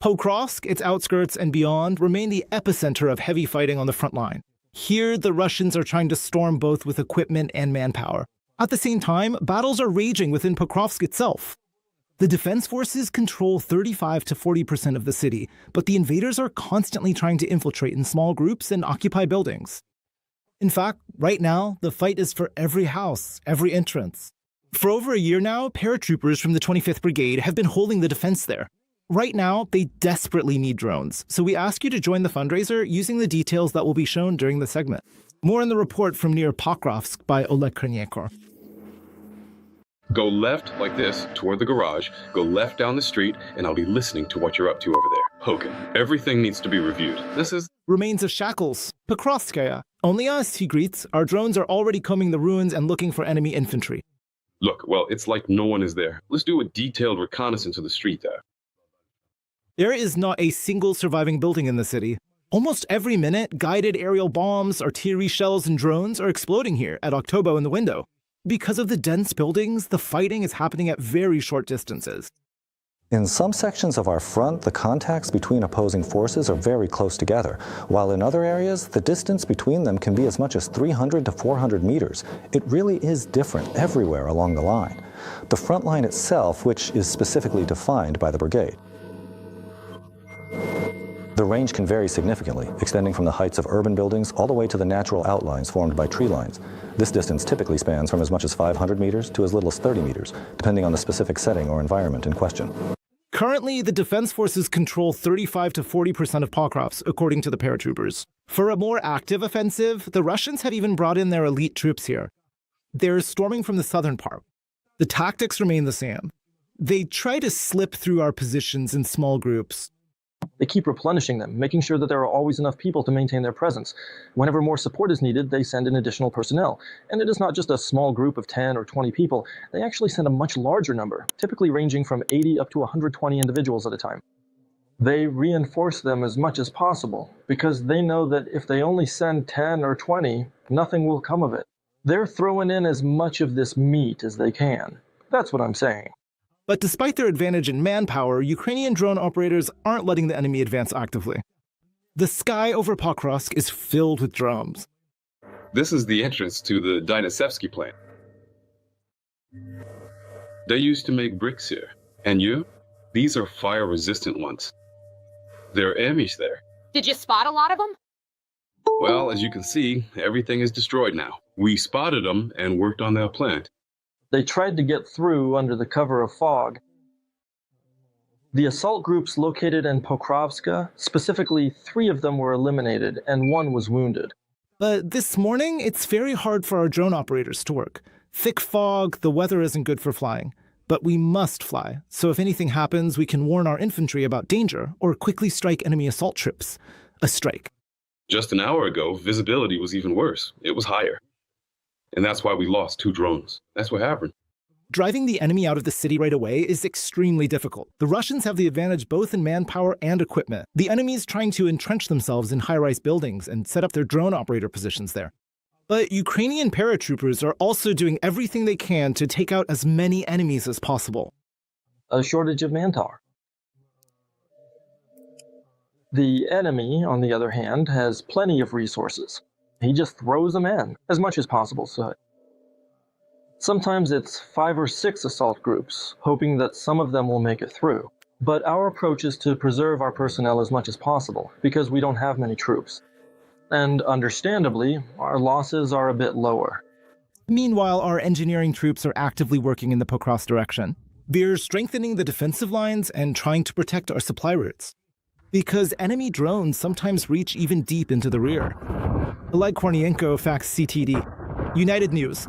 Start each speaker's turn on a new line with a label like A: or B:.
A: Pokrovsk, its outskirts and beyond, remain the epicenter of heavy fighting on the front line. Here, the Russians are trying to storm both with equipment and manpower. At the same time, battles are raging within Pokrovsk itself. The defense forces control 35 to 40% of the city, but the invaders are constantly trying to infiltrate in small groups and occupy buildings. In fact, right now, the fight is for every house, every entrance. For over a year now, paratroopers from the 25th Brigade have been holding the defense there. Right now, they desperately need drones, so we ask you to join the fundraiser using the details that will be shown during the segment. More in the report from near Pokrovsk by Oleg Kornienko.
B: Go left like this toward the garage, go left down the street, and I'll be listening to what you're up to over there. Hogan, everything needs to be reviewed. This is
A: Remains of Shackles, Pokrovskaya. Only us, he greets. Our drones are already combing the ruins and looking for enemy infantry.
B: Look, well, it's like no one is there. Let's do a detailed reconnaissance of the street there.
A: There is not a single surviving building in the city. Almost every minute, guided aerial bombs, artillery shells, and drones are exploding here at Oktobo in the window. Because of the dense buildings, the fighting is happening at very short distances.
C: In some sections of our front, the contacts between opposing forces are very close together, while in other areas, the distance between them can be as much as 300 to 400 meters. It really is different everywhere along the line. The front line itself, which is specifically defined by the brigade. The range can vary significantly, extending from the heights of urban buildings all the way to the natural outlines formed by tree lines. This distance typically spans from as much as 500 meters to as little as 30 meters, depending on the specific setting or environment in question.
A: Currently, the defense forces control 35 to 40% of Pokrovsk, according to the paratroopers. For a more active offensive, the Russians have even brought in their elite troops here. They're storming from the southern part. The tactics remain the same. They try to slip through our positions in small groups.
D: They keep replenishing them, making sure that there are always enough people to maintain their presence. Whenever more support is needed, they send in additional personnel. And it is not just a small group of 10 or 20 people. They actually send a much larger number, typically ranging from 80 up to 120 individuals at a time. They reinforce them as much as possible, because they know that if they only send 10 or 20, nothing will come of it. They're throwing in as much of this meat as they can. That's what I'm saying.
A: But despite their advantage in manpower, Ukrainian drone operators aren't letting the enemy advance actively. The sky over Pokrovsk is filled with drones.
B: This is the entrance to the Dynasevsky plant. They used to make bricks here. And these are fire-resistant ones. There are enemies there.
E: Did you spot a lot of them?
B: Well, as you can see, everything is destroyed now. We spotted them and worked on their plant.
D: They tried to get through under the cover of fog. The assault groups located in Pokrovsk, specifically 3 of them were eliminated and 1 was wounded.
A: But this morning, it's very hard for our drone operators to work. Thick fog, the weather isn't good for flying. But we must fly, so if anything happens, we can warn our infantry about danger or quickly strike enemy assault troops. A strike.
B: Just an hour ago, visibility was even worse. It was higher. And that's why we lost 2 drones. That's what happened.
A: Driving the enemy out of the city right away is extremely difficult. The Russians have the advantage both in manpower and equipment. The enemy is trying to entrench themselves in high-rise buildings and set up their drone operator positions there. But Ukrainian paratroopers are also doing everything they can to take out as many enemies as possible.
D: A shortage of manpower. The enemy, on the other hand, has plenty of resources. He just throws them in, as much as possible. So sometimes it's 5 or 6 assault groups, hoping that some of them will make it through. But our approach is to preserve our personnel as much as possible, because we don't have many troops. And understandably, our losses are a bit lower.
A: Meanwhile, our engineering troops are actively working in the Pokrovsk direction. They're strengthening the defensive lines and trying to protect our supply routes. Because enemy drones sometimes reach even deep into the rear. Oleg Kornienko, Fax CTD. United News.